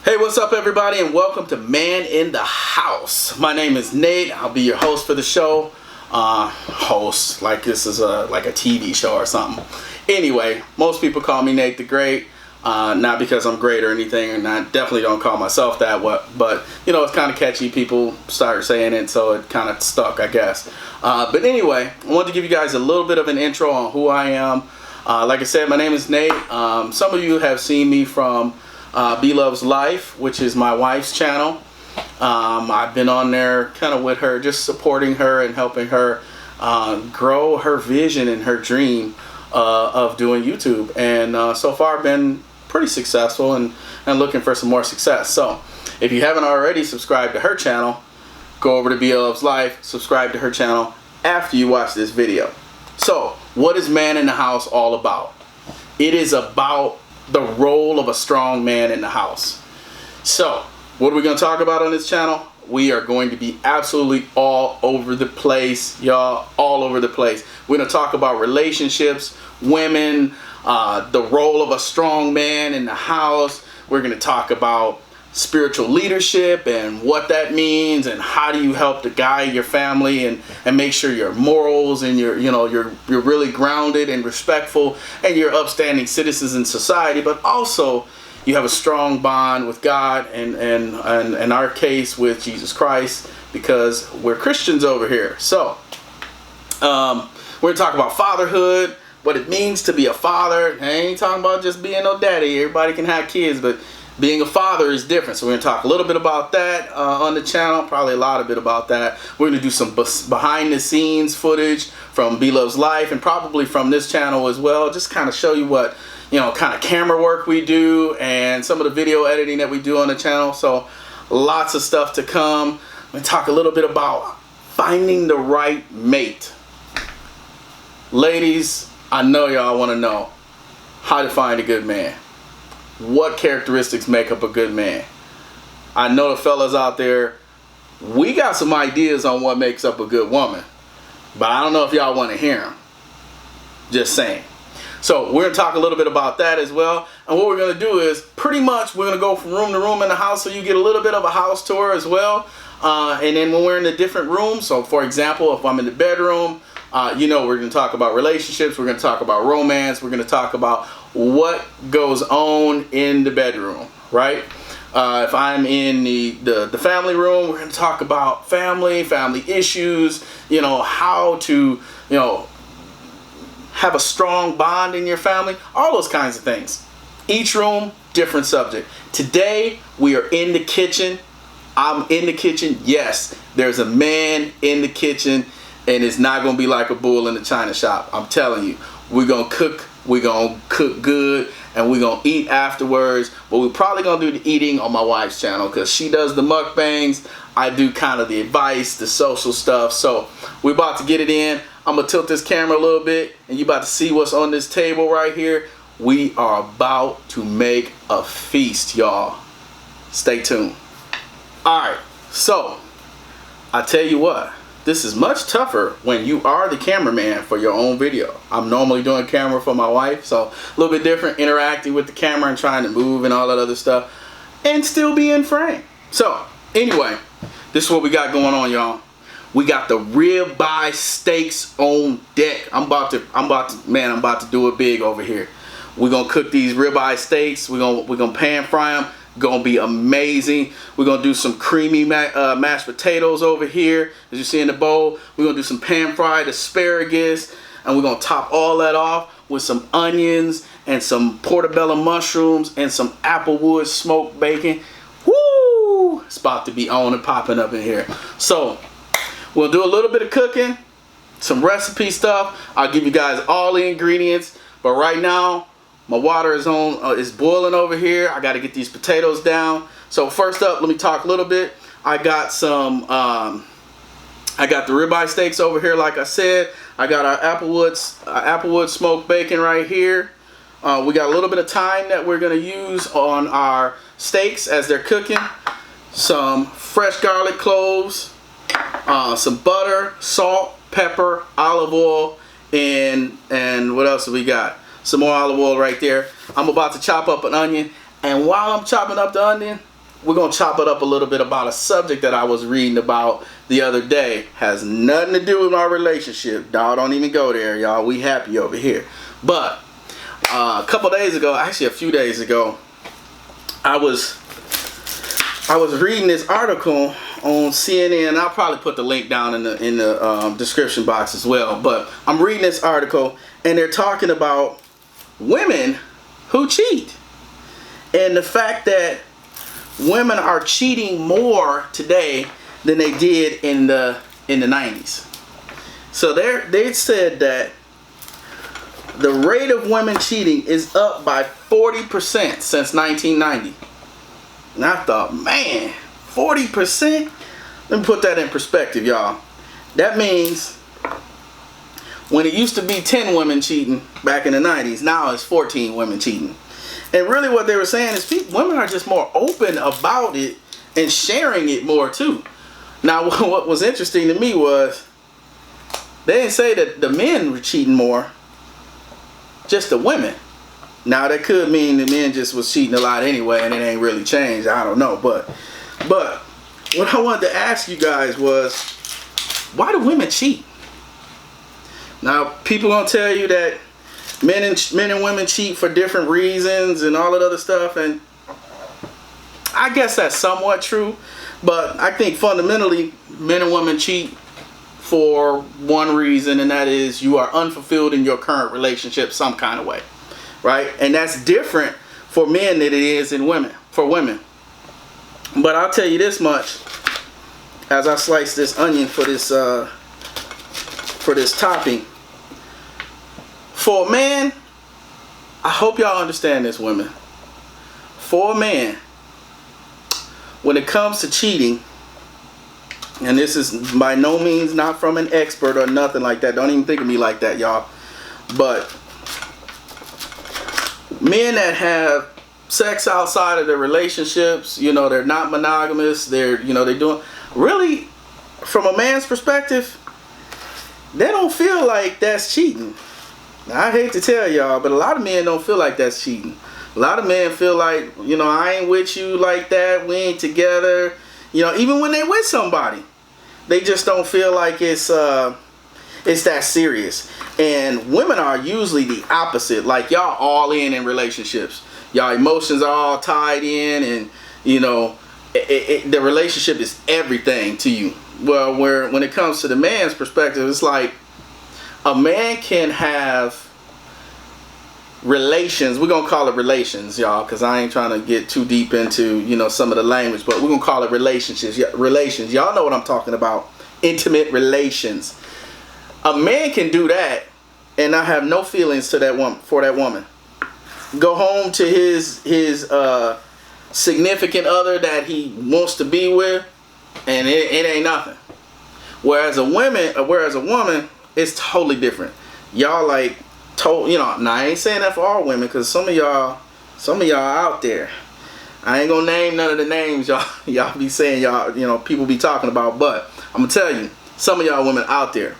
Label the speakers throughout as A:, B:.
A: Hey, what's up everybody, and welcome to Man in the House. My name is Nate. I'll be your host for the show. Host, like this is like a TV show or something. Anyway, most people call me Nate the Great. Not because I'm great or anything, and I definitely don't call myself that, but you know, it's kind of catchy. People started saying it, so it kind of stuck, I guess. But anyway, I wanted to give you guys a little bit of an intro on who I am. Like I said, my name is Nate. Some of you have seen me from Bloveslife, which is my wife's channel. I've been on there kind of with her, just supporting her and helping her grow her vision and her dream of doing YouTube, and so far been pretty successful and looking for some more success. So if you haven't already subscribed to her channel, go over to Bloveslife, subscribe to her channel after you watch this video. So what is Man in the House all about? It is about the role of a strong man in the house. So what are we going to talk about on this channel? We are going to be absolutely all over the place, y'all, all over the place. We're going to talk about relationships, women, the role of a strong man in the house. We're going to talk about spiritual leadership and what that means, and how do you help to guide your family and make sure your morals and you're really grounded and respectful and you're upstanding citizens in society, but also you have a strong bond with God and in our case with Jesus Christ, because we're Christians over here. So we're gonna talk about fatherhood, what it means to be a father. I ain't talking about just being no daddy. Everybody can have kids, but being a father is different. So we're gonna talk a little bit about that on the channel, probably a lot of bit about that. We're gonna do some behind the scenes footage from Bloveslife and probably from this channel as well, just kind of show you what, you know, kind of camera work we do and some of the video editing that we do on the channel. So lots of stuff to come. We're gonna talk a little bit about finding the right mate. Ladies, I know y'all want to know how to find a good man. What characteristics make up a good man? I know the fellas out there, we got some ideas on what makes up a good woman, but I don't know if y'all want to hear them. Just saying. So we're going to talk a little bit about that as well. And what we're going to do is pretty much we're going to go from room to room in the house, so you get a little bit of a house tour as well. And then when we're in the different rooms, so for example, if I'm in the bedroom, you know, we're going to talk about relationships, we're going to talk about romance, we're going to talk about what goes on in the bedroom, right? If I'm in the family room, we're going to talk about family issues, you know, how to, you know, have a strong bond in your family, all those kinds of things. Each room, different subject. Today, we are in the kitchen. I'm in the kitchen. Yes, there's a man in the kitchen, and it's not going to be like a bull in the china shop. I'm telling you, we're going to cook. We're going to cook good, and we're going to eat afterwards. But we're probably going to do the eating on my wife's channel, because she does the mukbangs. I do kind of the advice, the social stuff. So we're about to get it in. I'm going to tilt this camera a little bit, and you're about to see what's on this table right here. We are about to make a feast, y'all. Stay tuned. All right, so I tell you what. This is much tougher when you are the cameraman for your own video. I'm normally doing camera for my wife, so a little bit different, interacting with the camera and trying to move and all that other stuff, and still be in frame. So anyway, this is what we got going on, y'all. We got the ribeye steaks on deck. I'm about to do it big over here. We're gonna cook these ribeye steaks. We're gonna pan fry them. Gonna be amazing. We're gonna do some creamy mashed potatoes over here, as you see in the bowl. We're gonna do some pan fried asparagus, and we're gonna top all that off with some onions and some portabella mushrooms and some Applewood smoked bacon. Woo! It's about to be on and popping up in here. So we'll do a little bit of cooking, some recipe stuff. I'll give you guys all the ingredients, but right now my water is on, is boiling over here. I got to get these potatoes down. So first up, let me talk a little bit. I got some, I got the ribeye steaks over here. Like I said, I got our Applewood smoked bacon right here. We got a little bit of thyme that we're going to use on our steaks as they're cooking. Some fresh garlic cloves, some butter, salt, pepper, olive oil, and what else do we got? Some more olive oil right there. I'm about to chop up an onion, and while I'm chopping up the onion, we're gonna chop it up a little bit about a subject that I was reading about the other day. Has nothing to do with our relationship. Dog, don't even go there, y'all. We happy over here. But a couple days ago, actually a few days ago, I was reading this article on CNN. I'll probably put the link down in the description box as well. But I'm reading this article, and they're talking about women who cheat, and the fact that women are cheating more today than they did in the 90s. So they said that the rate of women cheating is up by 40% since 1990. And I thought, man, 40%? Let me put that in perspective, y'all. That means when it used to be 10 women cheating back in the 90s, now it's 14 women cheating. And really what they were saying is women are just more open about it and sharing it more too. Now, what was interesting to me was they didn't say that the men were cheating more, just the women. Now, that could mean the men just was cheating a lot anyway, and it ain't really changed. I don't know. But what I wanted to ask you guys was, why do women cheat? Now, people gonna tell you that men and women cheat for different reasons and all that other stuff, and I guess that's somewhat true. But I think fundamentally, men and women cheat for one reason, and that is you are unfulfilled in your current relationship some kind of way, right? And that's different for men than it is for women. But I'll tell you this much, as I slice this onion for this topping. For a man, I hope y'all understand this, women. For a man, when it comes to cheating, and this is by no means not from an expert or nothing like that. Don't even think of me like that, y'all. But men that have sex outside of their relationships, they're not monogamous. They're doing, really, from a man's perspective, they don't feel like that's cheating. Now, I hate to tell y'all, but a lot of men don't feel like that's cheating. A lot of men feel like, I ain't with you like that. We ain't together. Even when they with somebody, they just don't feel like it's that serious. And women are usually the opposite. Like, y'all all in relationships. Y'all emotions are all tied in, and the relationship is everything to you. Well, when it comes to the man's perspective, it's like a man can have relations. We're gonna call it relations, y'all, because I ain't trying to get too deep into some of the language, but we're gonna call it relationships. Relations, y'all know what I'm talking about. Intimate relations. A man can do that and not have no feelings to that woman, for that woman. Go home to his significant other that he wants to be with, and it ain't nothing. Whereas a woman, it's totally different. Y'all now I ain't saying that for all women, because some of y'all out there, I ain't gonna name none of the names y'all be saying people be talking about, but I'm gonna tell you, some of y'all women out there.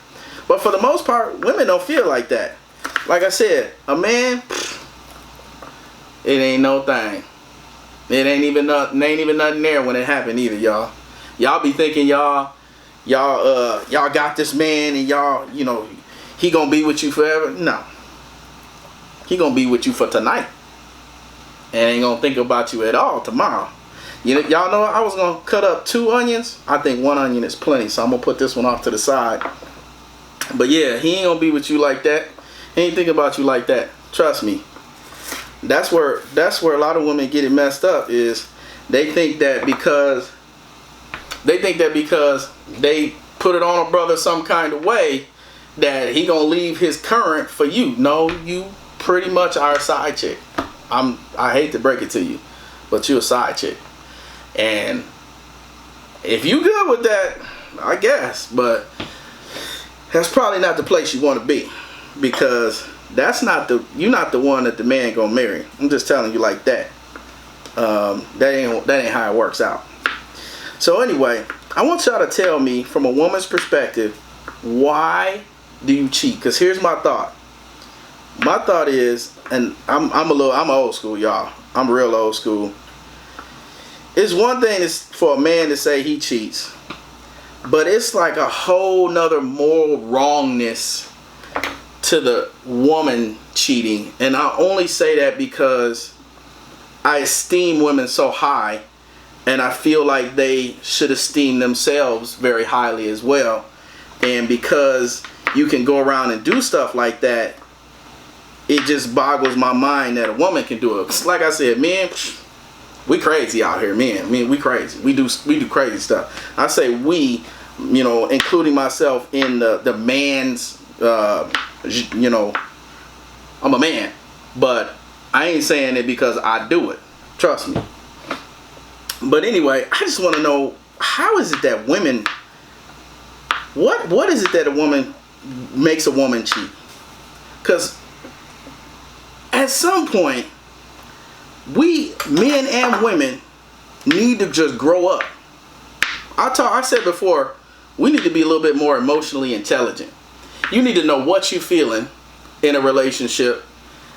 A: But for the most part, women don't feel like that. Like I said, a man, it ain't no thing. It ain't even nothing there when it happened either, y'all. Y'all be thinking y'all got this man, and y'all, he gonna be with you forever. No. He gonna be with you for tonight. And ain't gonna think about you at all tomorrow. Y'all know I was gonna cut up 2 onions. I think 1 onion is plenty, so I'm gonna put this one off to the side. But yeah, he ain't gonna be with you like that. He ain't thinking about you like that. Trust me. That's where a lot of women get it messed up, is they think that because they put it on a brother some kind of way, that he gonna leave his current for you. No, you pretty much are a side chick. I hate to break it to you, but you're a side chick. And if you good with that, I guess, but that's probably not the place you want to be, because you're not the one that the man gonna marry. I'm just telling you like that. That ain't how it works out. So anyway, I want y'all to tell me from a woman's perspective, why do you cheat? Because here's my thought. My thought is, and I'm old school, y'all. I'm real old school. it's one thing is for a man to say he cheats, but it's like a whole nother moral wrongness to the woman cheating. And I only say that because I esteem women so high, and I feel like they should esteem themselves very highly as well. And because you can go around and do stuff like that, it just boggles my mind that a woman can do it. 'Cause like I said, men, we crazy out here, men. We crazy. We do crazy stuff. I say we, you know, including myself in the man's, you know, I'm a man, but I ain't saying it because I do it. Trust me. But anyway, I just want to know, how is it that women, what is it that a woman makes a woman cheat? Because at some point, we, men and women, need to just grow up. I said before, we need to be a little bit more emotionally intelligent. You need to know what you're feeling in a relationship.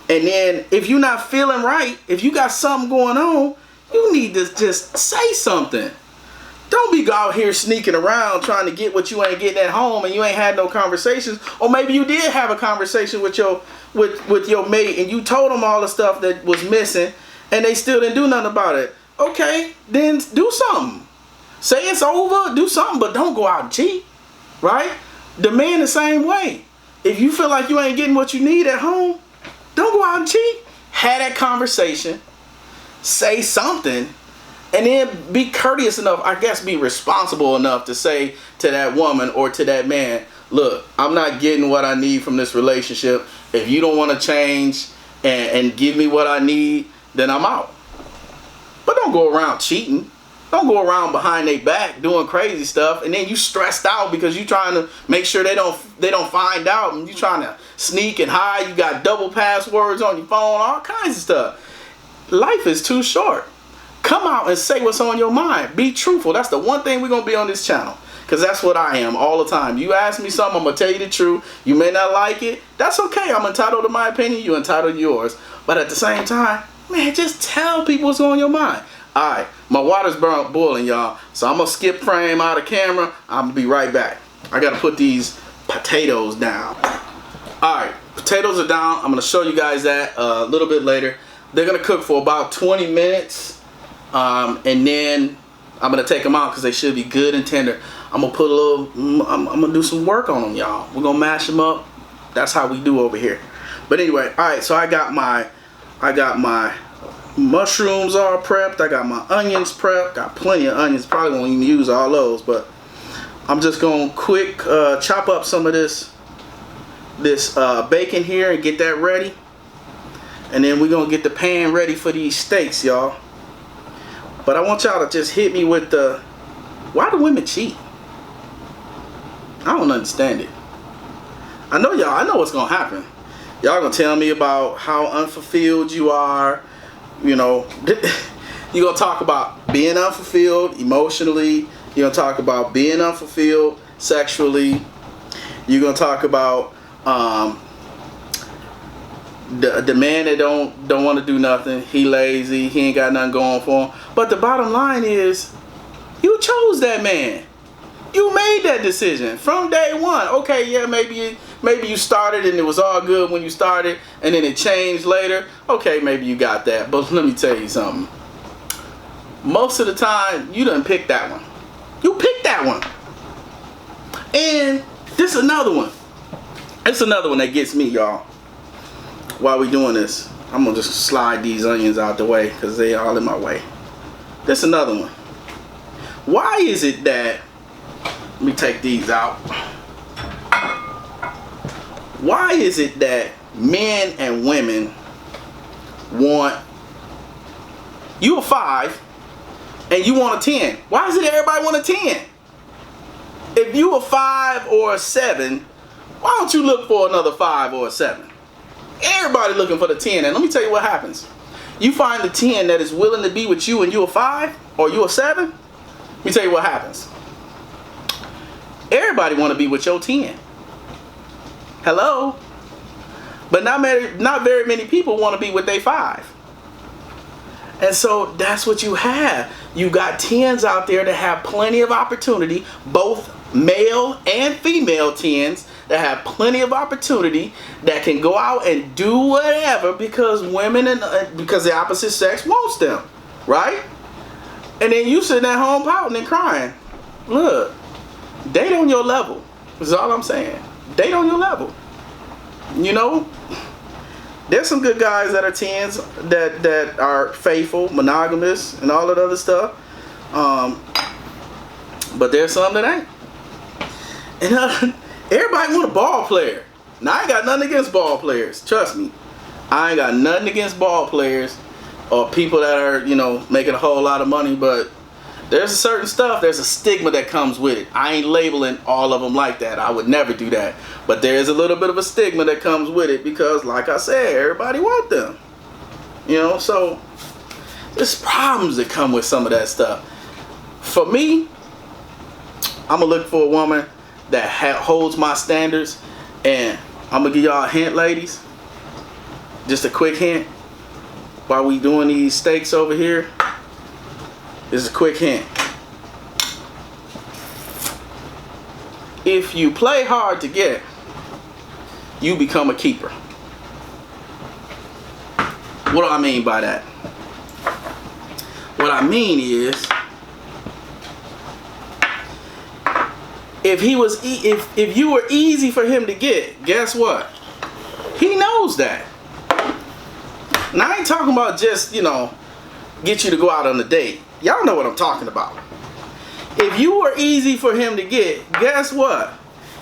A: And then if you're not feeling right, if you got something going on, you need to just say something. Don't be out here sneaking around trying to get what you ain't getting at home, and you ain't had no conversations. Or maybe you did have a conversation with your mate, and you told them all the stuff that was missing, and they still didn't do nothing about it. Okay, then do something. Say it's over, do something, but don't go out and cheat, right? The man the same way. If you feel like you ain't getting what you need at home, don't go out and cheat. Have that conversation. Say something. And then be courteous enough, I guess be responsible enough to say to that woman or to that man, look, I'm not getting what I need from this relationship. If you don't want to change and give me what I need, then I'm out. But don't go around cheating. Don't go around behind their back doing crazy stuff, and then you stressed out because you trying to make sure they don't find out, and you trying to sneak and hide. You got double passwords on your phone, all kinds of stuff. Life is too short. Come out and say what's on your mind. Be truthful. That's the one thing we're going to be on this channel, because that's what I am all the time. You ask me something, I'm going to tell you the truth. You may not like it. That's okay. I'm entitled to my opinion. You're entitled to yours. But at the same time, man, just tell people what's on your mind. Alright, my water's boiling, y'all. So I'm going to skip frame out of camera. I'm going to be right back. I got to put these potatoes down. Alright, potatoes are down. I'm going to show you guys that a little bit later. They're going to cook for about 20 minutes. And then I'm going to take them out because they should be good and tender. I'm going to put a little, I'm going to do some work on them, y'all. We're going to mash them up. That's how we do over here. But anyway, alright, so I got my mushrooms all prepped. I got my onions prepped. Got plenty of onions. Probably won't even use all those, but I'm just gonna quick chop up some of this bacon here and get that ready. And then we're gonna get the pan ready for these steaks, y'all. But I want y'all to just hit me with the, why do women cheat? I don't understand it. I know y'all, I know what's gonna happen. Y'all gonna tell me about how unfulfilled you are. You know, you're going to talk about being unfulfilled emotionally. You're going to talk about being unfulfilled sexually. You're going to talk about the man that don't want to do nothing. He lazy. He ain't got nothing going for him. But the bottom line is, you chose that man. You made that decision from day one. Okay, yeah, maybe you started and it was all good when you started, and then it changed later. Okay, maybe you got that. But let me tell you something. Most of the time, you done picked that one. You picked that one. And this is another one. It's another one that gets me, y'all. While we doing this, I'm going to just slide these onions out the way because they all in my way. This is another one. Why is it that, let me take these out. Why is it that men and women want, you a 5 and you want a 10? Why is it everybody want a 10? If you a 5 or a 7, why don't you look for another 5 or a 7? Everybody looking for the 10. And let me tell you what happens. You find the 10 that is willing to be with you and you a 5 or you a 7. Let me tell you what happens. Everybody want to be with your 10. Hello? But not very many people want to be with their 5. And so that's what you have. You got tens out there that have plenty of opportunity, both male and female tens that have plenty of opportunity, that can go out and do whatever because women and because the opposite sex wants them, right? And then you sitting at home pouting and crying. Look, date on your level. That's all I'm saying. Date on your level. You know, there's some good guys that are tens that are faithful, monogamous, and all that other stuff. But there's some that ain't. And everybody want a ball player. Now, I ain't got nothing against ball players. Trust me. I ain't got nothing against ball players or people that are, you know, making a whole lot of money. But there's a certain stuff, there's a stigma that comes with it. I ain't labeling all of them like that. I would never do that. But there's a little bit of a stigma that comes with it because, like I said, everybody want them. You know, so there's problems that come with some of that stuff. For me, I'm going to look for a woman that holds my standards. And I'm going to give y'all a hint, ladies. Just a quick hint. While we doing these steaks over here, this is a quick hint. If you play hard to get, you become a keeper. What do I mean by that? What I mean is, if you were easy for him to get, guess what? He knows that. Now, I ain't talking about just, you know, get you to go out on a date. Y'all know what I'm talking about. If you were easy for him to get, guess what?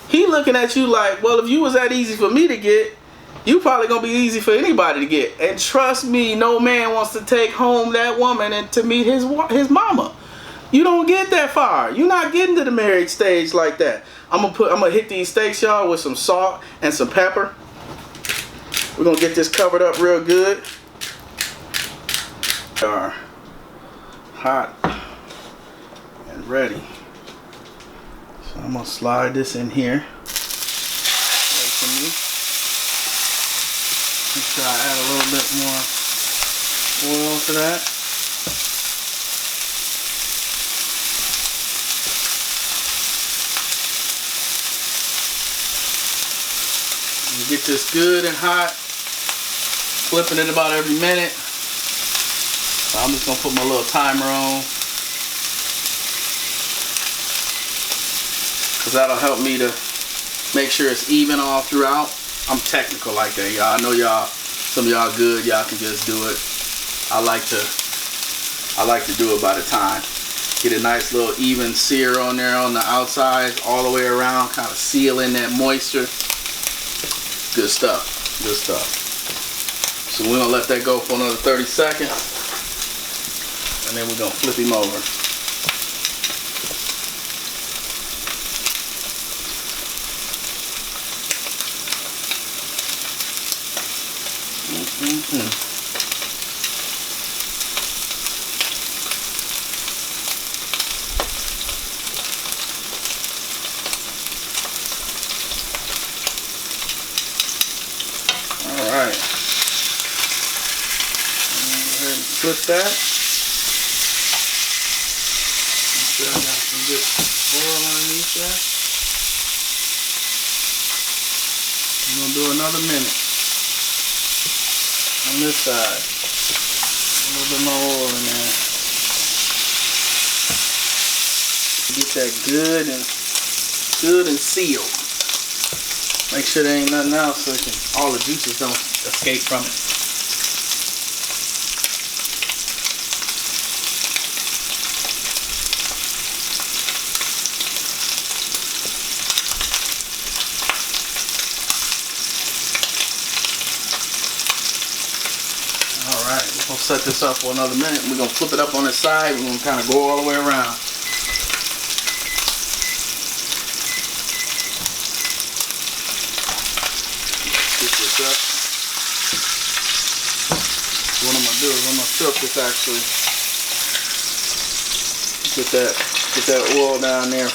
A: He looking at you like, well, if you was that easy for me to get, you probably gonna be easy for anybody to get. And trust me, no man wants to take home that woman and to meet his mama. You don't get that far. You're not getting to the marriage stage like that. I'm gonna hit these steaks, y'all, with some salt and some pepper. We're gonna get this covered up real good. Are hot and ready. So I'm gonna slide this in here. Wait for me. Make sure I add a little bit more oil to that. You get this good and hot. Flipping it about every minute. So I'm just gonna put my little timer on, cause that'll help me to make sure it's even all throughout. I'm technical like that, y'all. I know y'all, some of y'all good, y'all can just do it. I like to do it by the time. Get a nice little even sear on there on the outside, all the way around, kind of seal in that moisture. Good stuff, good stuff. So we're gonna let that go for another 30 seconds. And then we're gonna flip him over. All right. Go ahead and flip that. I got some good oil underneath that. I'm gonna do another minute on this side. A little bit more oil in there. Get that good and sealed. Make sure there ain't nothing else so all the juices don't escape from it. We'll set this up for another minute. We're going to flip it up on the side. We're going to kind of go all the way around. Get this up. What I'm going to do is I'm going to tilt this actually. Get that oil down there.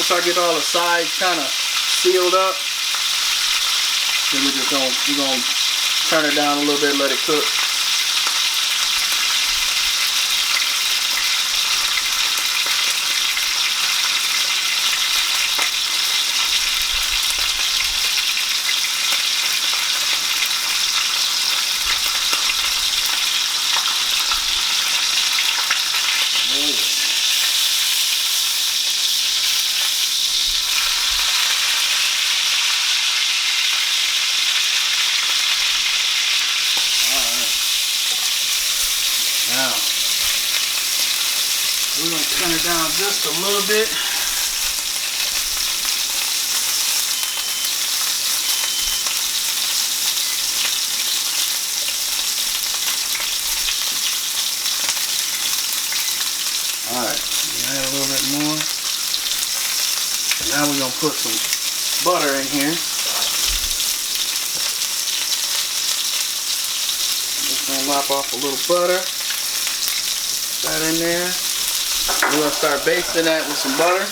A: once I get all the sides kind of sealed up, then we're gonna turn it down a little bit, let it cook. Now, we're going to turn it down just a little bit. Alright, add a little bit more. Now we're going to put some butter in here. Just going to lop off a little butter. That in there. We're going to start basting that with some butter.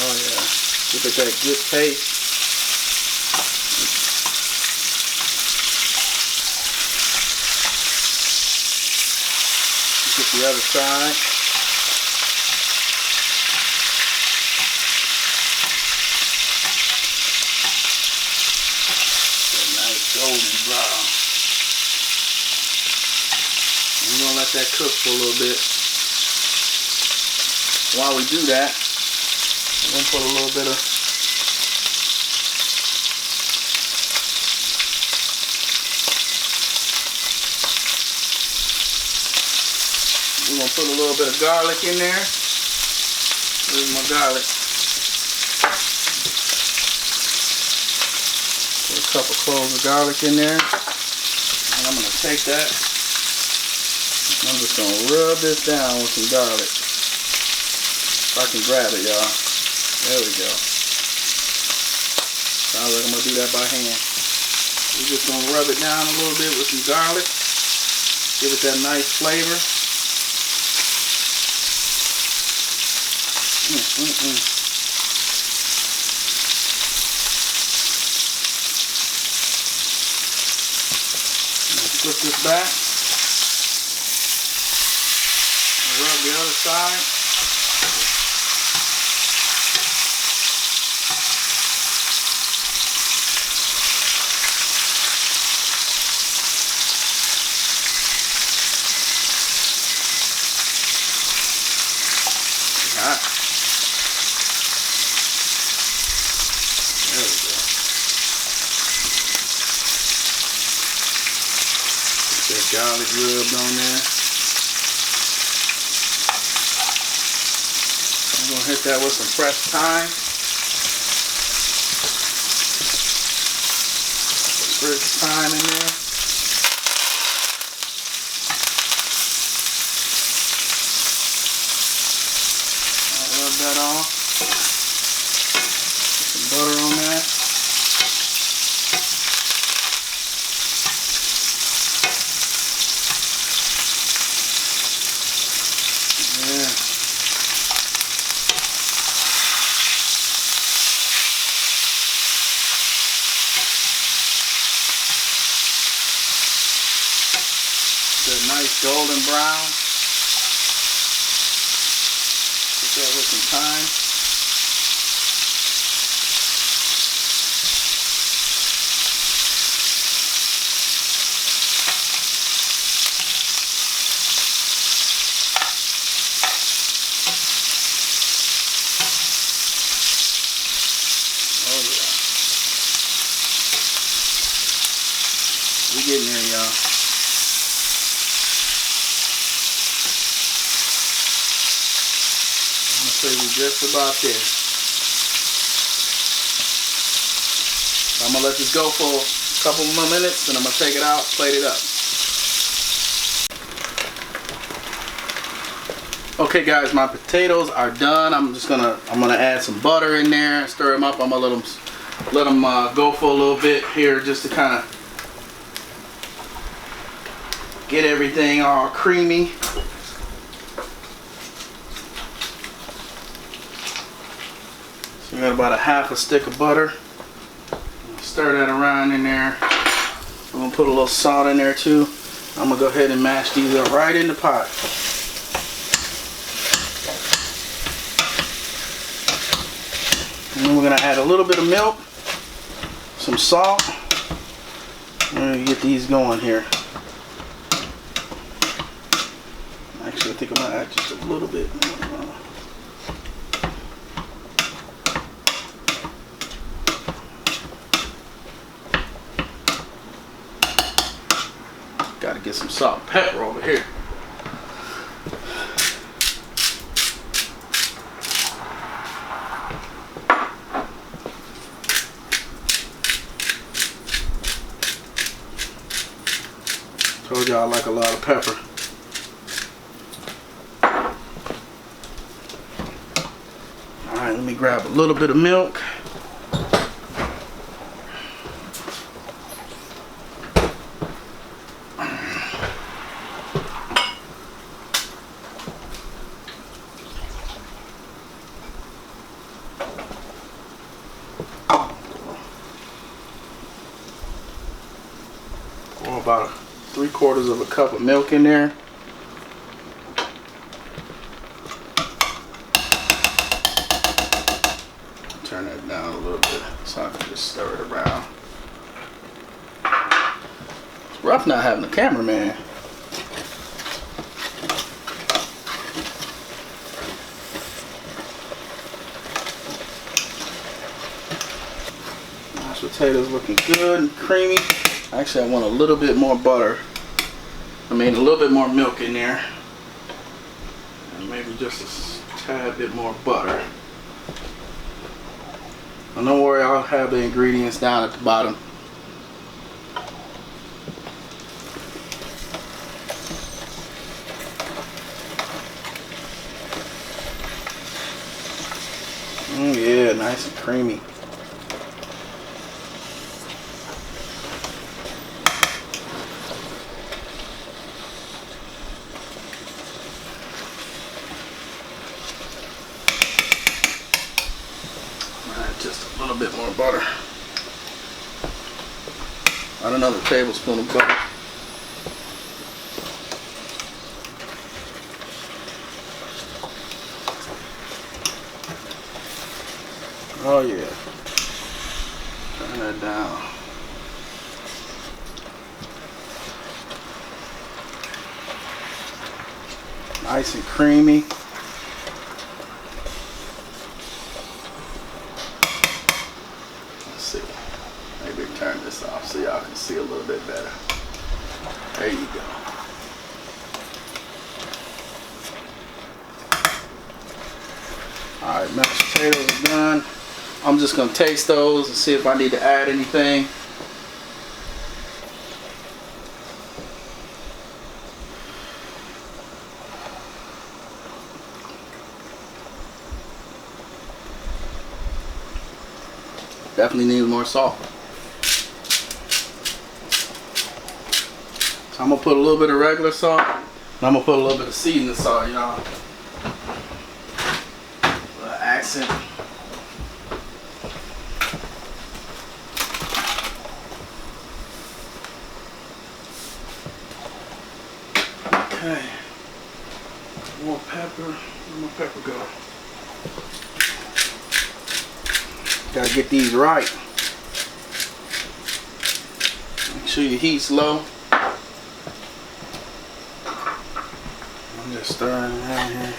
A: Oh yeah, give it that good taste. Get the other side. Golden brown. We're going to let that cook for a little bit. While we do that, I'm going to put a little bit of garlic in there. Where's my garlic? A couple cloves of garlic in there, and I'm going to take that, I'm just going to rub this down with some garlic. If I can grab it, y'all. There we go. Sounds like I'm going to do that by hand. We're just going to rub it down a little bit with some garlic, give it that nice flavor. Flip this back, and rub the other side. Hot. There we go. That garlic rubbed on there. I'm going to hit that with some fresh thyme. Some fresh thyme in there. I'll rub that on. Put some butter on that. Nice golden brown. Put that with some thyme. Oh yeah. We getting there, y'all. So we're just about there. I'm going to let this go for a couple more minutes, and I'm going to take it out, plate it up. Okay guys, my potatoes are done. I'm gonna add some butter in there, stir them up. I'm gonna let them let them go for a little bit here, just to kind of get everything all creamy. So we got about a half a stick of butter. Stir that around in there. I'm gonna put a little salt in there too. I'm gonna go ahead and mash these up right in the pot. And then we're gonna add a little bit of milk, some salt. We're gonna get these going here. Actually, I think I'm gonna add just a little bit. Gotta get some salt and pepper over here. Told y'all I like a lot of pepper. Alright, let me grab a little bit of milk. About 3/4 of a cup of milk in there. Turn that down a little bit so I can just stir it around. It's rough not having a cameraman. Mashed potatoes looking good and creamy. Actually, I want a little bit more butter. I mean, a little bit more milk in there. And maybe just a tad bit more butter. And don't worry, I'll have the ingredients down at the bottom. Yeah, nice and creamy. Just a little bit more butter. Add another tablespoon of butter. Oh yeah. Turn that down. Nice and creamy. See, maybe turn this off so y'all can see a little bit better. There you go. Alright, mashed potatoes are done. I'm just going to taste those and see if I need to add anything. Definitely need more salt. So I'm gonna put a little bit of regular salt, and I'm gonna put a little bit of seasoning salt, y'all. Accent. Okay. More pepper. Where my pepper go? Gotta get these right. Make sure your heat's low. I'm just stirring around here.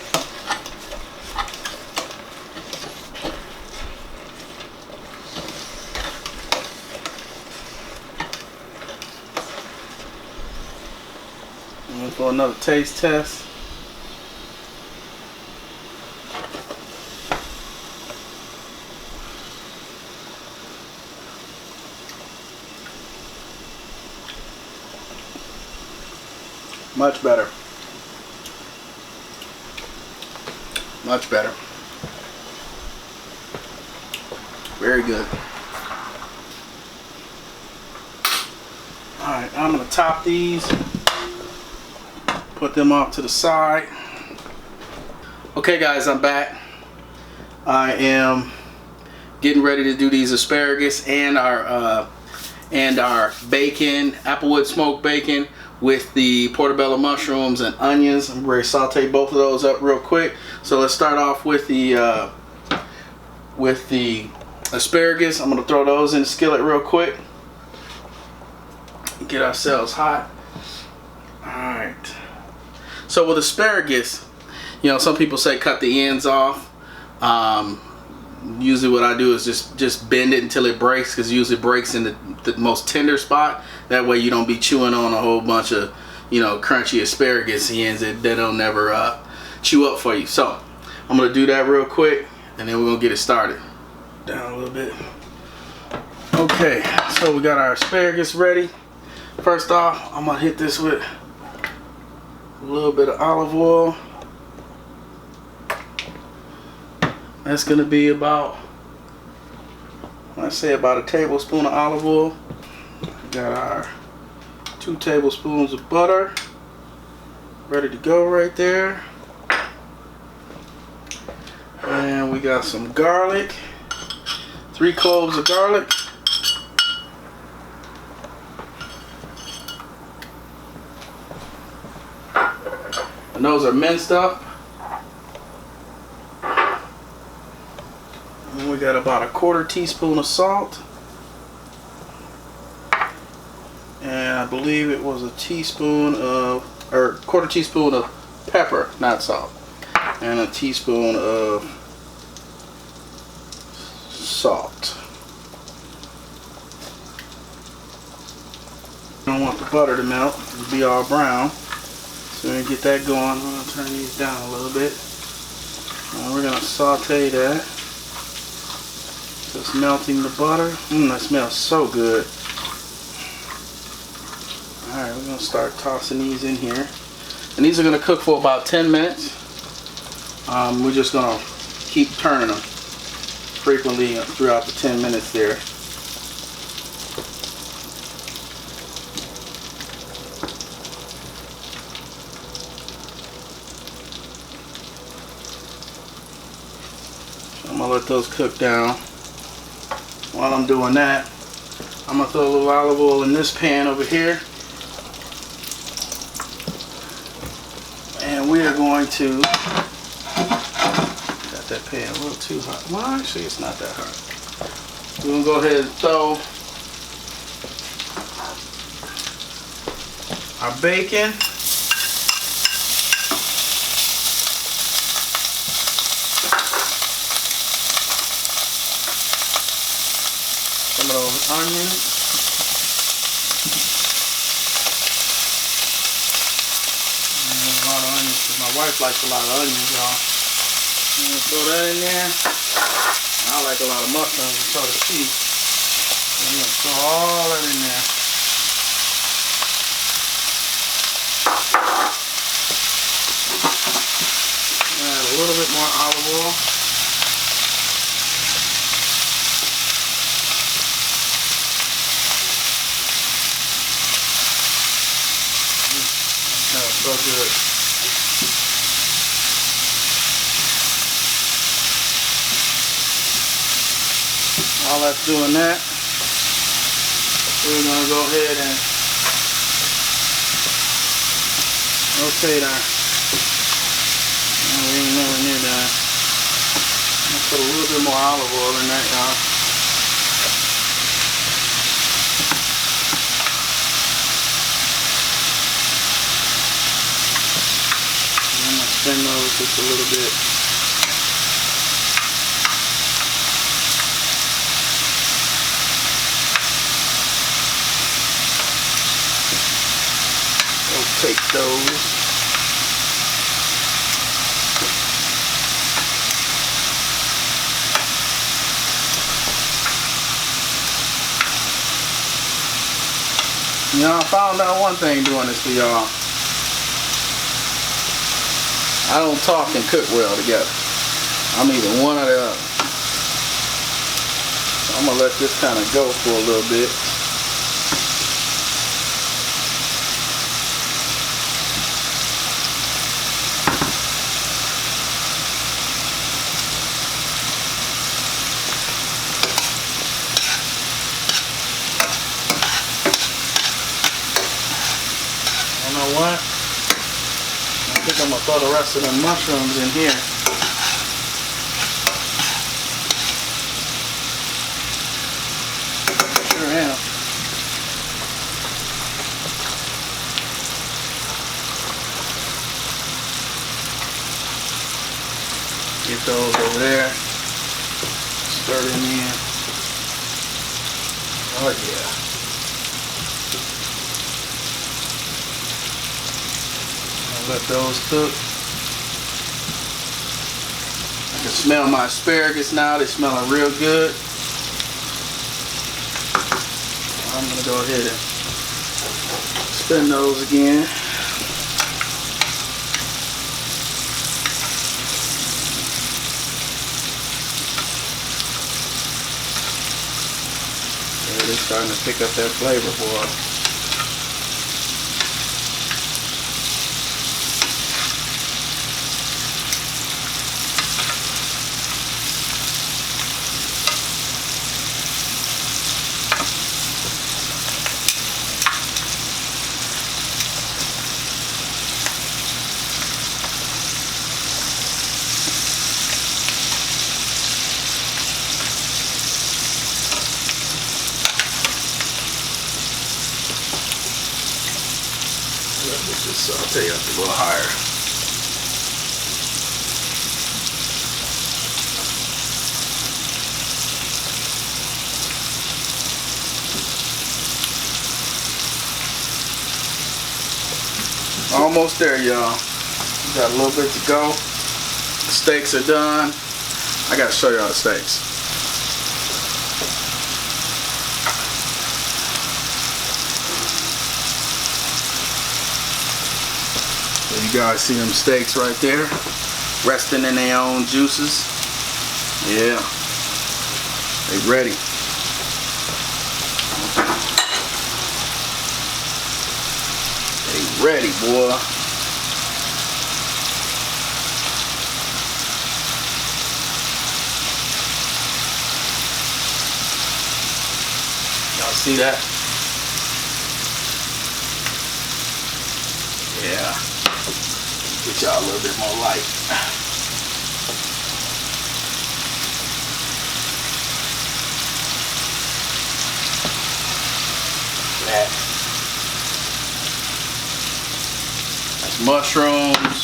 A: I'm gonna do another taste test. Much better. Much better. Very good. Alright, I'm going to top these. Put them off to the side. Okay guys, I'm back. I am getting ready to do these asparagus and our bacon, Applewood smoked bacon with the Portabella mushrooms and onions. I'm ready to saute both of those up real quick. So let's start off with the asparagus. I'm gonna throw those in the skillet real quick. Get ourselves hot. Alright. So with asparagus, you know, some people say cut the ends off. Usually what I do is just bend it until it breaks, because it usually breaks in the most tender spot. That way you don't be chewing on a whole bunch of, you know, crunchy asparagus ends that they'll never chew up for you. So I'm gonna do that real quick, and then we're gonna get it started. Down a little bit. Okay, so we got our asparagus ready. First off, I'm gonna hit this with a little bit of olive oil. That's gonna be about, let's say about a tablespoon of olive oil. Got our 2 tablespoons of butter ready to go right there. And we got some garlic, 3 cloves of garlic. And those are minced up. And we got about a 1/4 teaspoon of salt. And I believe it was a teaspoon of, or 1/4 teaspoon of pepper, not salt. And a teaspoon of salt. I don't want the butter to melt and be all brown. So we get that going. I'm going to turn these down a little bit. And we're going to saute that. Just melting the butter. That smells so good. Alright, we're going to start tossing these in here. And these are going to cook for about 10 minutes. We're just going to keep turning them frequently throughout the 10 minutes there. I'm going to let those cook down. While I'm doing that, I'm going to throw a little olive oil in this pan over here. And we are going to, got that pan a little too hot. Well, actually it's not that hot. We're going to go ahead and throw our bacon. Some of those onions. And a lot of onions, because my wife likes a lot of onions, y'all. I'm going to throw that in there. I like a lot of mushrooms, and so does she. I'm going to throw all that in there. Add a little bit more olive oil. So good. While that's doing that, we're going to go ahead and rotate our, we ain't nowhere near that. I'm going to put a little bit more olive oil in that, y'all. Spin those just a little bit. Rotate those. You know, I found out one thing doing this for y'all. I don't talk and cook well together. I'm either one or the other. So I'm gonna let this kind of go for a little bit. what? I think I'm gonna throw the rest of the mushrooms in here. Sure am. Get those over there. Stir them in. Oh yeah. Let those cook. I can smell my asparagus now. They're smelling real good. I'm gonna go ahead and spin those again. Yeah, they're starting to pick up that flavor, boy. Let's just saute up a little higher. Almost there, y'all. Got a little bit to go. The steaks are done. I gotta show y'all the steaks. You guys see them steaks right there, resting in their own juices. Yeah, they ready. They ready, boy. Y'all see that? Yeah. Get y'all a little bit more light. That's mushrooms,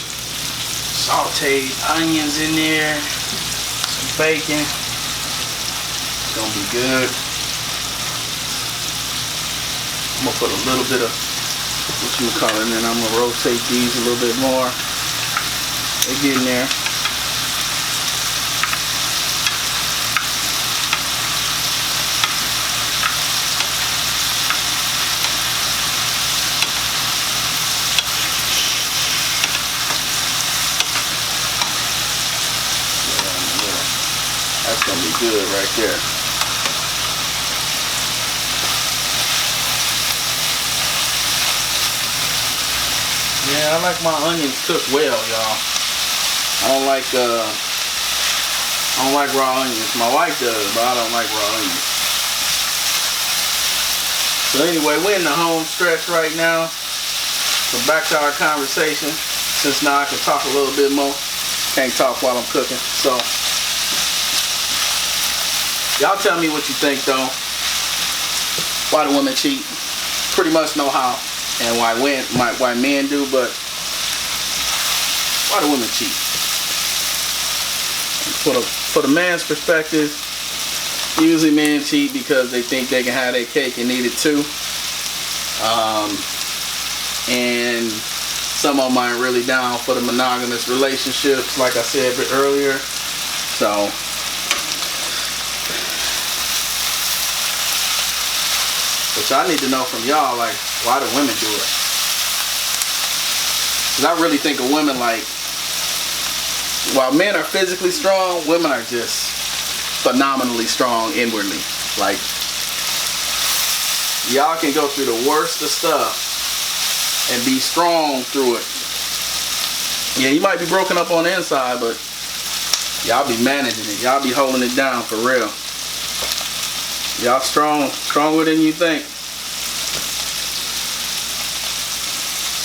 A: sauteed onions in there, some bacon. It's gonna be good. I'm gonna put a little bit of whatchamacallit, and then I'm gonna rotate these a little bit more. They get in there. That's gonna be good right there. Yeah, I like my onions cooked well, y'all. I don't like raw onions. My wife does, but I don't like raw onions. So anyway, we're in the home stretch right now. So back to our conversation. Since now I can talk a little bit more. Can't talk while I'm cooking. So y'all tell me what you think though. Why do women cheat? Pretty much know how and why men do, but why do women cheat? For the man's perspective, usually men cheat because they think they can have their cake and eat it too. And some of them aren't really down for the monogamous relationships, like I said a bit earlier. So which I need to know from y'all, like, why do women do it? Because I really think of women like, while men are physically strong, women are just phenomenally strong inwardly. Like, y'all can go through the worst of stuff and be strong through it. Yeah, you might be broken up on the inside, but y'all be managing it. Y'all be holding it down for real. Y'all stronger than you think.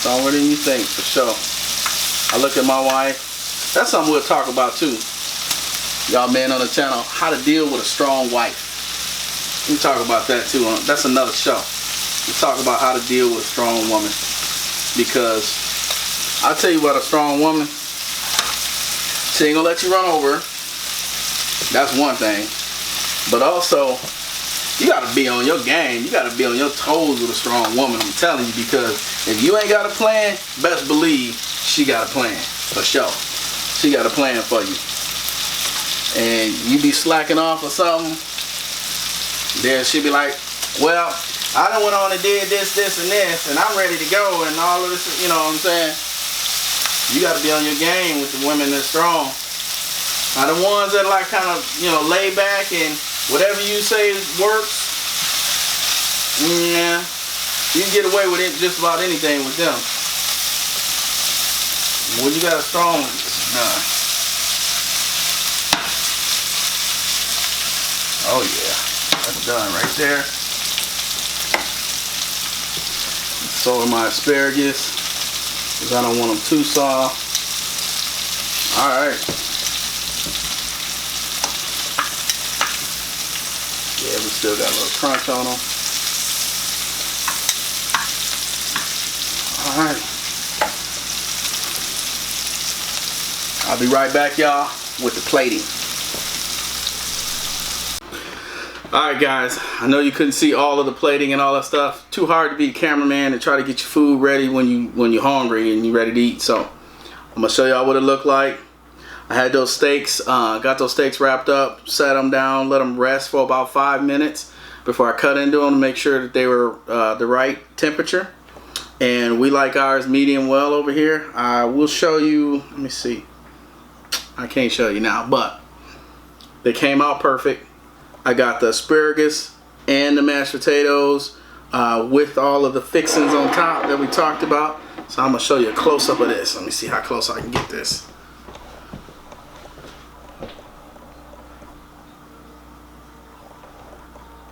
A: Stronger than you think, for sure. I look at my wife. That's something we'll talk about too. Y'all men on the channel, how to deal with a strong wife. We talk about that too. That's another show. We talk about how to deal with a strong woman. Because I'll tell you what, a strong woman, she ain't gonna let you run over her. That's one thing. But also, you gotta be on your game. You gotta be on your toes with a strong woman, I'm telling you, because if you ain't got a plan, best believe she got a plan, for sure. She got a plan for you. And you be slacking off or something, then she be like, well, I done went on and did this, and this, and I'm ready to go, and all of this, you know what I'm saying? You gotta be on your game with the women that's strong. Now the ones that like kind of, you know, lay back and whatever you say works, yeah, you can get away with it just about anything with them. When you got a strong one, it's done. Oh yeah, that's done right there. So are my asparagus, because I don't want them too soft. Alright. Yeah, we still got a little crunch on them. Alright. I'll be right back, y'all, with the plating. Alright guys, I know you couldn't see all of the plating and all that stuff. Too hard to be a cameraman and try to get your food ready when you're hungry and you're ready to eat. So I'm gonna show y'all what it looked like. I had those steaks, got those steaks wrapped up, set them down, let them rest for about 5 minutes before I cut into them to make sure that they were the right temperature. And we like ours medium well over here. I will show you, let me see. I can't show you now, but they came out perfect. I got the asparagus and the mashed potatoes with all of the fixings on top that we talked about. So I'm gonna show you a close-up of this. Let me see how close I can get this.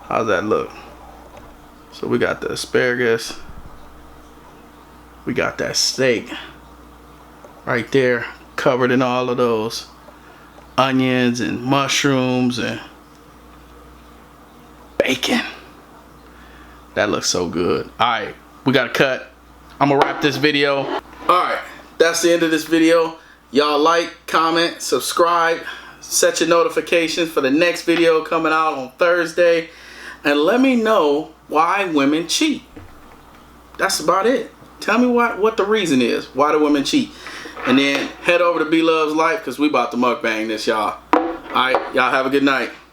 A: How's that look? So we got the asparagus. We got that steak right there, covered in all of those onions and mushrooms and bacon. That looks so good. Alright, we got to cut. I'm gonna wrap this video. Alright, that's the end of this video. Y'all like, comment, subscribe, set your notifications for the next video coming out on Thursday, and let me know why women cheat. That's about it. Tell me what the reason is. Why do women cheat? And then head over to Bloveslife because we about to mukbang this, y'all. Alright, y'all have a good night.